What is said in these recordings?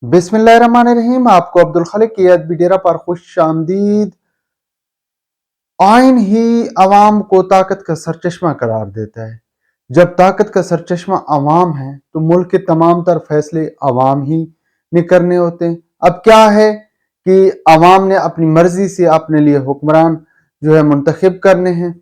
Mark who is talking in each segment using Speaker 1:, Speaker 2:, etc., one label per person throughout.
Speaker 1: बिस्मिल्लाहिर्रहमानिर्रहीम। आपको अब्दुल खालिक की अदबी डेरा पर खुश आमदीद। आइन ही अवाम को ताकत का सरचश्मा करार देता है। जब ताकत का सरचश्मा अवाम है तो मुल्क के तमाम तर फैसले अवाम ही ने करने होते हैं। अब क्या है कि अवाम ने अपनी मर्जी से अपने लिए हुक्मरान जो है मुंतखब करने हैं।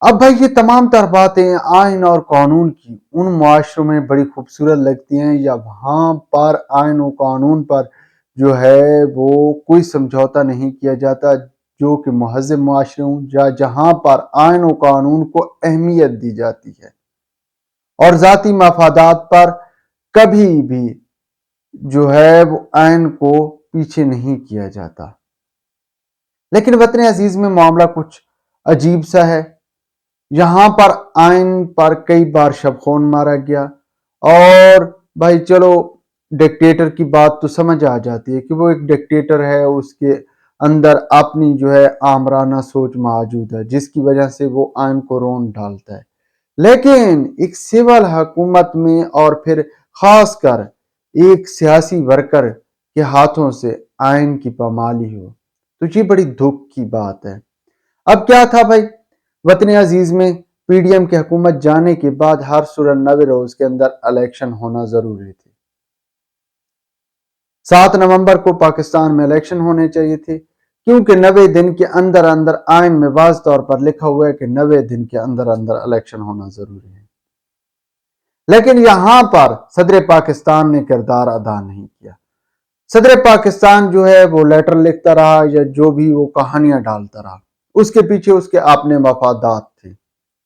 Speaker 1: अब भाई ये तमाम तर बातें आइन और कानून की उन मुआशरों में बड़ी खूबसूरत लगती हैं या वहाँ पर आइन और कानून पर जो है वो कोई समझौता नहीं किया जाता, जो कि महज़ब मुआशरे हों या जहाँ पर आइन और कानून को अहमियत दी जाती है और ज़ाती मफादात पर कभी भी जो है वो आइन को पीछे नहीं किया जाता। लेकिन वतन अजीज में मामला कुछ अजीब सा है। यहाँ पर आइन पर कई बार शबखोन मारा गया और भाई चलो डिक्टेटर की बात तो समझ आ जाती है कि वो एक डिक्टेटर है, उसके अंदर अपनी जो है आमराना सोच मौजूद है जिसकी वजह से वो आइन को रोन डालता है। लेकिन एक सिविल हुकूमत में और फिर खासकर एक सियासी वर्कर के हाथों से आइन की पामाली हो तो ये बड़ी दुख की बात है। अब क्या था भाई, वतन अजीज में पीडीएम की हुकूमत जाने के बाद हर सूरत 90 रोज के अंदर इलेक्शन होना जरूरी थी। 7 नवंबर को पाकिस्तान में इलेक्शन होने चाहिए थे क्योंकि 90 दिन के अंदर अंदर आइन में वाज़ तौर पर लिखा हुआ है कि 90 दिन के अंदर अंदर इलेक्शन होना जरूरी है। लेकिन यहां पर सदर पाकिस्तान ने किरदार अदा नहीं किया। सदर पाकिस्तान जो है वो लेटर लिखता रहा या जो भी वो कहानियां डालता रहा, उसके पीछे उसके अपने मफादात थे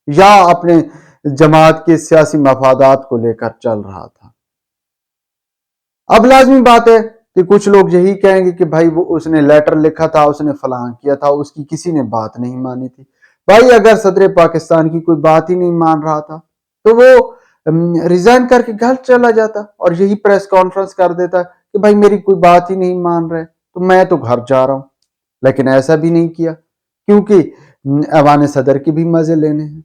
Speaker 1: या अपने जमात के सियासी मफादात को लेकर चल रहा था। अब लाजमी बात है कि कुछ लोग यही कहेंगे कि भाई वो उसने लेटर लिखा था, उसने फलां किया था, उसकी किसी ने बात नहीं मानी थी। भाई अगर सदर पाकिस्तान की कोई बात ही नहीं मान रहा था तो वो रिजाइन करके घर चला जाता और यही प्रेस कॉन्फ्रेंस कर देता कि भाई मेरी कोई बात ही नहीं मान रहे तो मैं तो घर जा रहा हूं। लेकिन ऐसा भी नहीं किया क्योंकि ऐवान सदर के भी मजे लेने हैं।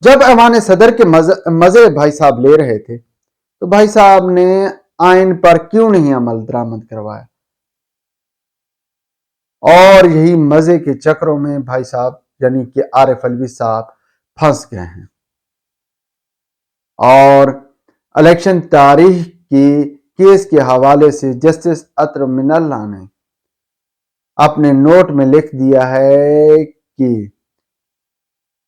Speaker 1: जब ऐवान सदर के मजे भाई साहब ले रहे थे तो भाई साहब ने आइन पर क्यों नहीं अमल दरामद करवाया, और यही मजे के चक्रों में भाई साहब यानी कि आरिफ अलवी साहब फंस गए हैं। और इलेक्शन तारीख की केस के हवाले से जस्टिस अतर मिनल्ला ने अपने नोट में लिख दिया है कि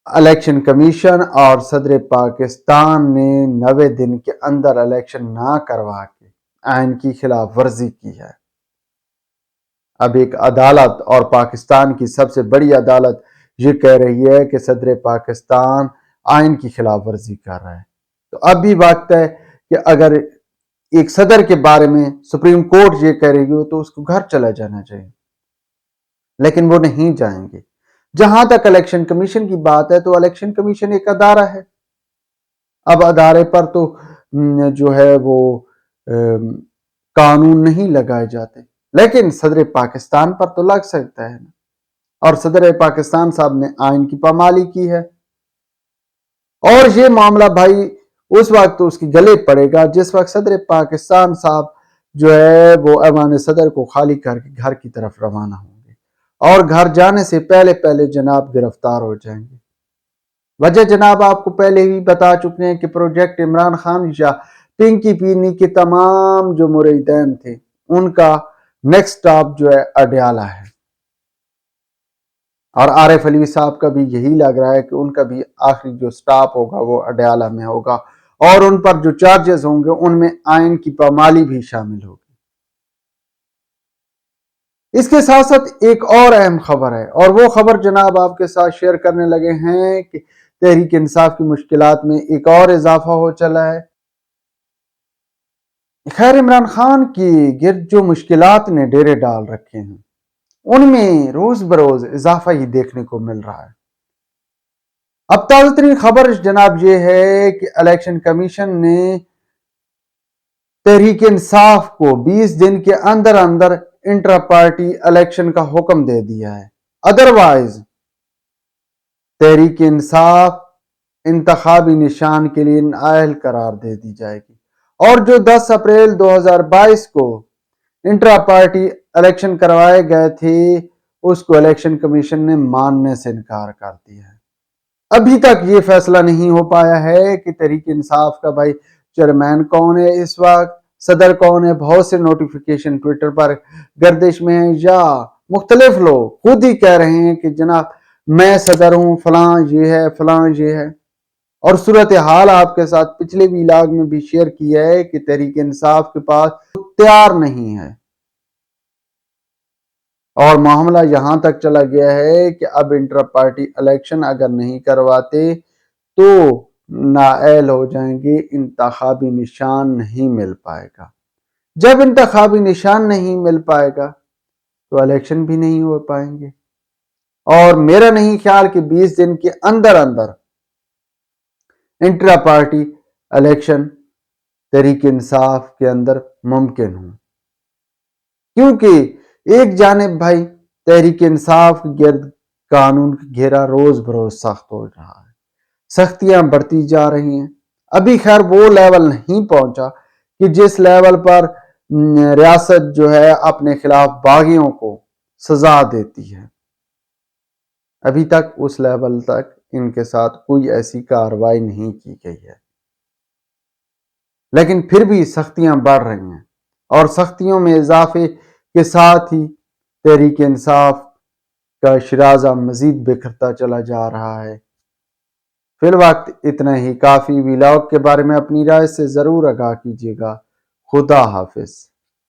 Speaker 1: इलेक्शन कमीशन और सदर पाकिस्तान ने 90 दिन के अंदर इलेक्शन ना करवा के आइन की खिलाफ वर्जी की है। अब एक अदालत और पाकिस्तान की सबसे बड़ी अदालत ये कह रही है कि सदर पाकिस्तान आइन की खिलाफ वर्जी कर रहा है। तो अब भी वक्त है कि अगर एक सदर के बारे में सुप्रीम कोर्ट ये कह रही हो तो उसको घर चला जाना चाहिए, लेकिन वो नहीं जाएंगे। जहां तक इलेक्शन कमीशन की बात है तो इलेक्शन कमीशन एक अदारा है। अब अदारे पर तो जो है वो कानून नहीं लगाए जाते, लेकिन सदर पाकिस्तान पर तो लग सकता है ना। और सदर पाकिस्तान साहब ने आइन की पामाली की है और ये मामला भाई उस वक्त तो उसके गले पड़ेगा जिस वक्त सदर पाकिस्तान साहब जो है वो ऐवान सदर को खाली करके घर की तरफ रवाना होंगे और घर जाने से पहले पहले जनाब गिरफ्तार हो जाएंगे। वजह जनाब आपको पहले ही बता चुके हैं कि प्रोजेक्ट इमरान खान या पिंकी पीनी के तमाम जो मुरीदैन थे उनका नेक्स्ट स्टॉप जो है अडयाला है। और आरिफ अलवी साहब का भी यही लग रहा है कि उनका भी आखिरी जो स्टॉप होगा वो अडयाला में होगा और उन पर जो चार्जेस होंगे उनमें आइन की पामाली भी शामिल होगी। इसके साथ साथ एक और अहम खबर है और वो खबर जनाब आपके साथ शेयर करने लगे हैं कि तहरीक इंसाफ की मुश्किलात में एक और इजाफा हो चला है। खैर इमरान खान की गिर्द जो मुश्किलात ने डेरे डाल रखे हैं उनमें रोज बरोज इजाफा ही देखने को मिल रहा है। अब ताजा तरीन खबर जनाब ये है कि इलेक्शन कमीशन ने तहरीक इंसाफ को 20 दिन के अंदर अंदर इंट्रा पार्टी इलेक्शन का हुक्म दे दिया है। अदरवाइज तहरीक इंसाफ इंतखाबी निशान के लिए नाअहल करार दे दी जाएगी اور جو 10 اپریل 2022 کو انٹرا پارٹی الیکشن کروائے گئے تھے اس کو الیکشن کمیشن نے ماننے سے انکار کر دیا ہے۔ ابھی تک یہ فیصلہ نہیں ہو پایا ہے کہ تحریک انصاف کا بھائی چیئرمین کون ہے، اس وقت صدر کون ہے۔ بہت سے نوٹیفیکیشن ٹویٹر پر گردش میں ہیں یا مختلف لوگ خود ہی کہہ رہے ہیں کہ جناب میں صدر ہوں، فلاں یہ ہے، فلاں یہ ہے۔ اور صورتحال آپ کے ساتھ پچھلے ویلاگ میں بھی شیئر کیا ہے کہ تحریک انصاف کے پاس تیار نہیں ہے، اور معاملہ یہاں تک چلا گیا ہے کہ اب انٹرا پارٹی الیکشن اگر نہیں کرواتے تو نااہل ہو جائیں گے، انتخابی نشان نہیں مل پائے گا۔ جب انتخابی نشان نہیں مل پائے گا تو الیکشن بھی نہیں ہو پائیں گے، اور میرا نہیں خیال کہ 20 دن کے اندر intra party election Tehreek Insaf کے اندر ممکن ہو، کیونکہ ایک جانب بھائی تحریک انصاف کے گرد قانون کا گھیرا روز بروز سخت ہو رہا ہے، سختیاں بڑھتی جا رہی ہیں۔ ابھی خیر وہ لیول نہیں پہنچا کہ جس لیول پر ریاست جو ہے اپنے خلاف باغیوں کو سزا دیتی ہے، ابھی تک اس لیول تک ان کے ساتھ کوئی ایسی کارروائی نہیں کی گئی ہے، لیکن پھر بھی سختیاں بڑھ رہی ہیں، اور سختیوں میں اضافے کے ساتھ ہی تحریک انصاف کا شرازہ مزید بکھرتا چلا جا رہا ہے۔ فی الوقت اتنا ہی کافی۔ ویلاگ کے بارے میں اپنی رائے سے ضرور آگاہ کیجیے گا۔ خدا حافظ۔